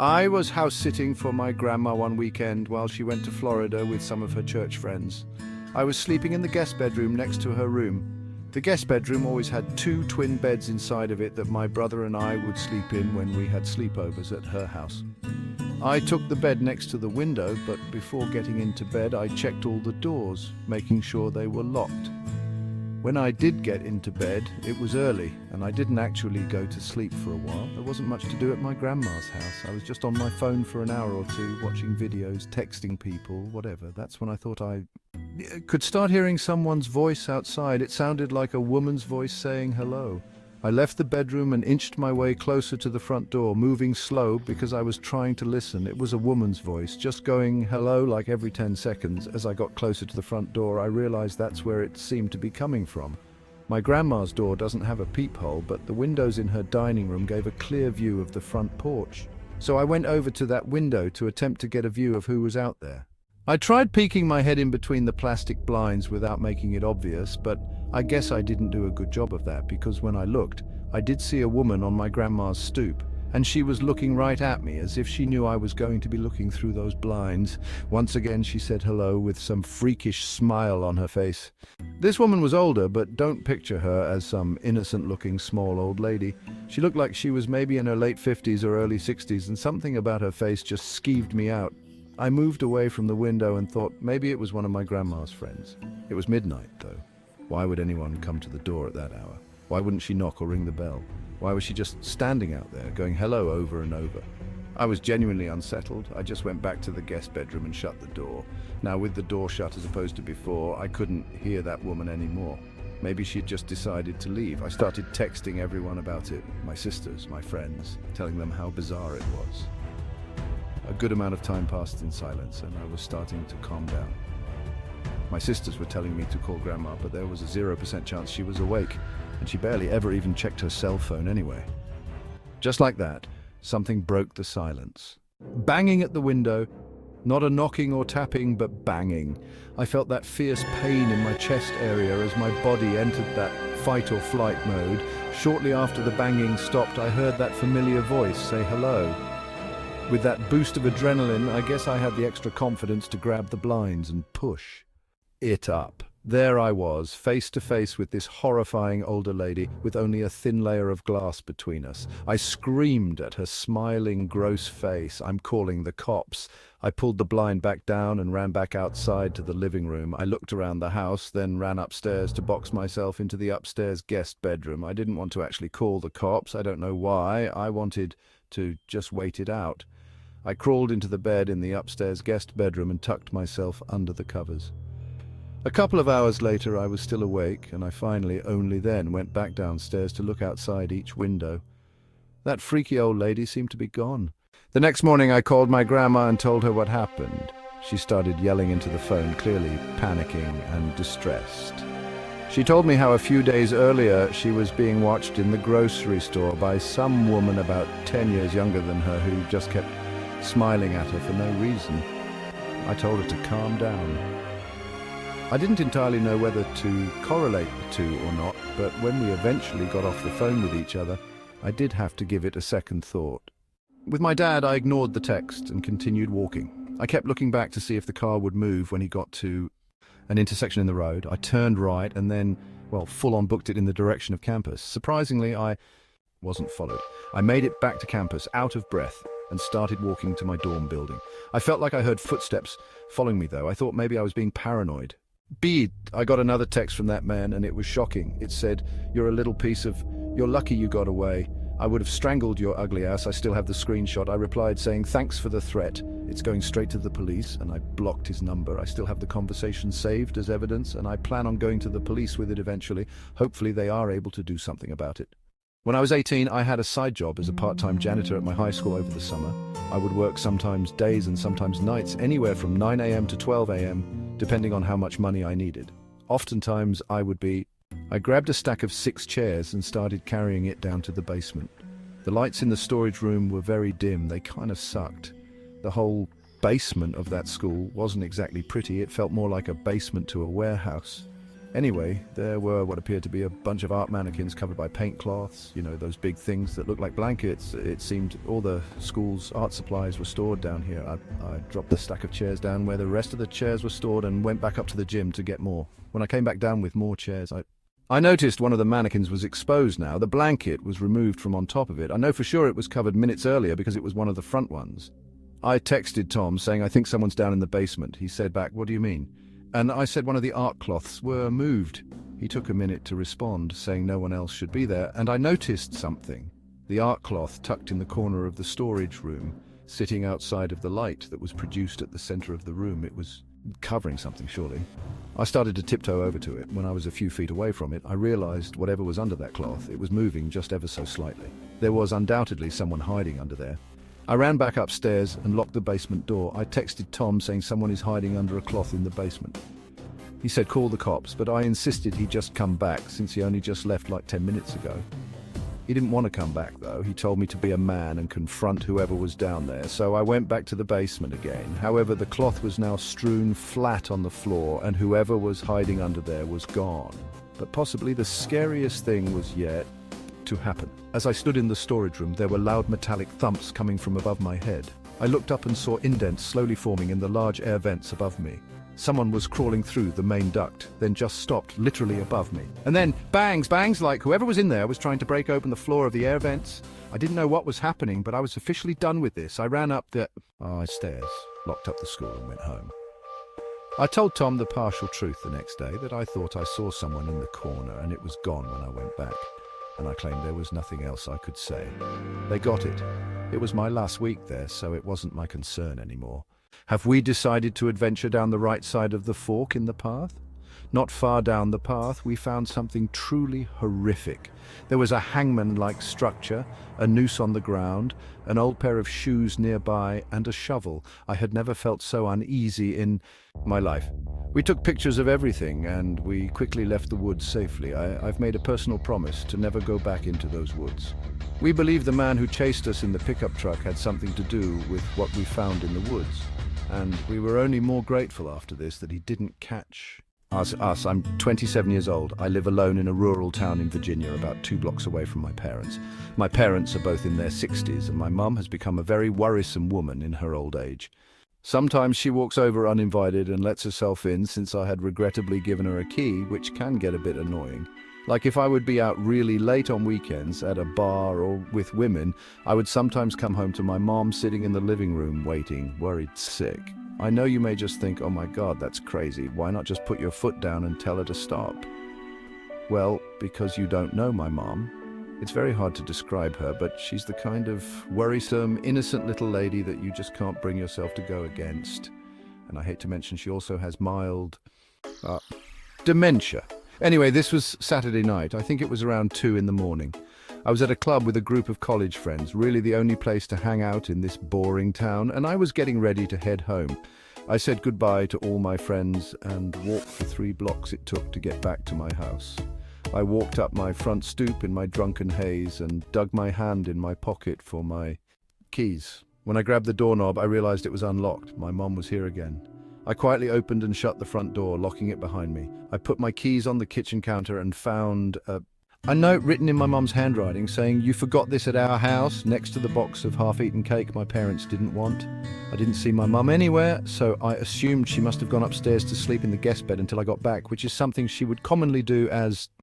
I was house sitting for my grandma one weekend while she went to Florida with some of her church friends. I was sleeping in the guest bedroom next to her room. The guest bedroom always had two twin beds inside of it that my brother and I would sleep in when we had sleepovers at her house. I took the bed next to the window, but before getting into bed I checked all the doors, making sure they were locked. When I did get into bed, it was early, and I didn't actually go to sleep for a while. There wasn't much to do at my grandma's house. I was just on my phone for an hour or two, watching videos, texting people, whatever. That's when I thought I could start hearing someone's voice outside. It sounded like a woman's voice saying hello. I left the bedroom and inched my way closer to the front door, moving slow because I was trying to listen. It was a woman's voice, just going hello like every 10 seconds. As I got closer to the front door, I realized that's where it seemed to be coming from. My grandma's door doesn't have a peephole, but the windows in her dining room gave a clear view of the front porch. So I went over to that window to attempt to get a view of who was out there. I tried peeking my head in between the plastic blinds without making it obvious, but I guess I didn't do a good job of that, because when I looked, I did see a woman on my grandma's stoop, and she was looking right at me as if she knew I was going to be looking through those blinds. Once again she said hello with some freakish smile on her face. This woman was older, but don't picture her as some innocent-looking small old lady. She looked like she was maybe in her late 50s or early 60s, and something about her face just skeeved me out. I moved away from the window and thought maybe it was one of my grandma's friends. It was midnight, though. Why would anyone come to the door at that hour? Why wouldn't she knock or ring the bell? Why was she just standing out there, going hello over and over? I was genuinely unsettled. I just went back to the guest bedroom and shut the door. Now, with the door shut as opposed to before, I couldn't hear that woman anymore. Maybe she'd just decided to leave. I started texting everyone about it, my sisters, my friends, telling them how bizarre it was. A good amount of time passed in silence, and I was starting to calm down. My sisters were telling me to call Grandma, but there was a 0% chance she was awake, and she barely ever even checked her cell phone anyway. Just like that, something broke the silence. Banging at the window, not a knocking or tapping, but banging. I felt that fierce pain in my chest area as my body entered that fight or flight mode. Shortly after the banging stopped, I heard that familiar voice say hello. With that boost of adrenaline, I guess I had the extra confidence to grab the blinds and push it up. There I was, face to face with this horrifying older lady with only a thin layer of glass between us. I screamed at her smiling, gross face. I'm calling the cops. I pulled the blind back down and ran back outside to the living room. I looked around the house, then ran upstairs to box myself into the upstairs guest bedroom. I didn't want to actually call the cops. I don't know why. I wanted to just wait it out. I crawled into the bed in the upstairs guest bedroom and tucked myself under the covers. A couple of hours later I was still awake, and I finally only then went back downstairs to look outside each window. That freaky old lady seemed to be gone. The next morning I called my grandma and told her what happened. She started yelling into the phone, clearly panicking and distressed. She told me how a few days earlier she was being watched in the grocery store by some woman about 10 years younger than her who just kept smiling at her for no reason. I told her to calm down. I didn't entirely know whether to correlate the two or not, but when we eventually got off the phone with each other, I did have to give it a second thought. With my dad, I ignored the text and continued walking. I kept looking back to see if the car would move when he got to an intersection in the road. I turned right and then, full-on booked it in the direction of campus. Surprisingly, I wasn't followed. I made it back to campus, out of breath, and started walking to my dorm building. I felt like I heard footsteps following me, though. I thought maybe I was being paranoid. I got another text from that man, and it was shocking. It said, "You're a little piece of... You're lucky you got away. I would have strangled your ugly ass." I still have the screenshot. I replied saying, "Thanks for the threat. It's going straight to the police," and I blocked his number. I still have the conversation saved as evidence, and I plan on going to the police with it eventually. Hopefully they are able to do something about it. When I was 18, I had a side job as a part-time janitor at my high school over the summer. I would work sometimes days and sometimes nights, anywhere from 9 a.m. to 12 a.m., depending on how much money I needed. Oftentimes, I grabbed a stack of 6 chairs and started carrying it down to the basement. The lights in the storage room were very dim. They kind of sucked. The whole basement of that school wasn't exactly pretty. It felt more like a basement to a warehouse. Anyway, there were what appeared to be a bunch of art mannequins covered by paint cloths, those big things that look like blankets. It seemed all the school's art supplies were stored down here. I dropped the stack of chairs down where the rest of the chairs were stored and went back up to the gym to get more. When I came back down with more chairs, I noticed one of the mannequins was exposed now. The blanket was removed from on top of it. I know for sure it was covered minutes earlier because it was one of the front ones. I texted Tom saying, "I think someone's down in the basement." He said back, "What do you mean?" And I said one of the art cloths were moved. He took a minute to respond, saying no one else should be there, and I noticed something. The art cloth tucked in the corner of the storage room, sitting outside of the light that was produced at the center of the room. It was covering something, surely. I started to tiptoe over to it. When I was a few feet away from it, I realized whatever was under that cloth, it was moving just ever so slightly. There was undoubtedly someone hiding under there. I ran back upstairs and locked the basement door. I texted Tom saying someone is hiding under a cloth in the basement. He said call the cops, but I insisted he just come back since he only just left like 10 minutes ago. He didn't want to come back though. He told me to be a man and confront whoever was down there, so I went back to the basement again. However, the cloth was now strewn flat on the floor and whoever was hiding under there was gone. But possibly the scariest thing was yet to happen. As I stood in the storage room, there were loud metallic thumps coming from above my head. I looked up and saw indents slowly forming in the large air vents above me. Someone was crawling through the main duct, then just stopped literally above me. And then bangs, like whoever was in there was trying to break open the floor of the air vents. I didn't know what was happening, but I was officially done with this. I ran up the stairs, locked up the school and went home. I told Tom the partial truth the next day, that I thought I saw someone in the corner and it was gone when I went back. And I claimed there was nothing else I could say. They got it. It was my last week there, so it wasn't my concern anymore. Have we decided to adventure down the right side of the fork in the path? Not far down the path, we found something truly horrific. There was a hangman-like structure, a noose on the ground, an old pair of shoes nearby, and a shovel. I had never felt so uneasy in my life. We took pictures of everything, and we quickly left the woods safely. I've made a personal promise to never go back into those woods. We believe the man who chased us in the pickup truck had something to do with what we found in the woods. And we were only more grateful after this that he didn't catch us. I'm 27 years old. I live alone in a rural town in Virginia, about 2 blocks away from my parents. My parents are both in their 60s, and my mum has become a very worrisome woman in her old age. Sometimes she walks over uninvited and lets herself in, since I had regrettably given her a key, which can get a bit annoying. Like if I would be out really late on weekends at a bar or with women, I would sometimes come home to my mom sitting in the living room waiting, worried sick. I know you may just think, oh my God, that's crazy. Why not just put your foot down and tell her to stop? Well, because you don't know my mom. It's very hard to describe her, but she's the kind of worrisome, innocent little lady that you just can't bring yourself to go against. And I hate to mention she also has mild dementia. Anyway, this was Saturday night. I think it was around 2 in the morning. I was at a club with a group of college friends, really the only place to hang out in this boring town, and I was getting ready to head home. I said goodbye to all my friends and walked the 3 blocks it took to get back to my house. I walked up my front stoop in my drunken haze and dug my hand in my pocket for my keys. When I grabbed the doorknob, I realized it was unlocked. My mom was here again. I quietly opened and shut the front door, locking it behind me. I put my keys on the kitchen counter and found a note written in my mum's handwriting saying, "You forgot this at our house," next to the box of half-eaten cake my parents didn't want. I didn't see my mum anywhere, so I assumed she must have gone upstairs to sleep in the guest bed until I got back, which is something she would commonly do as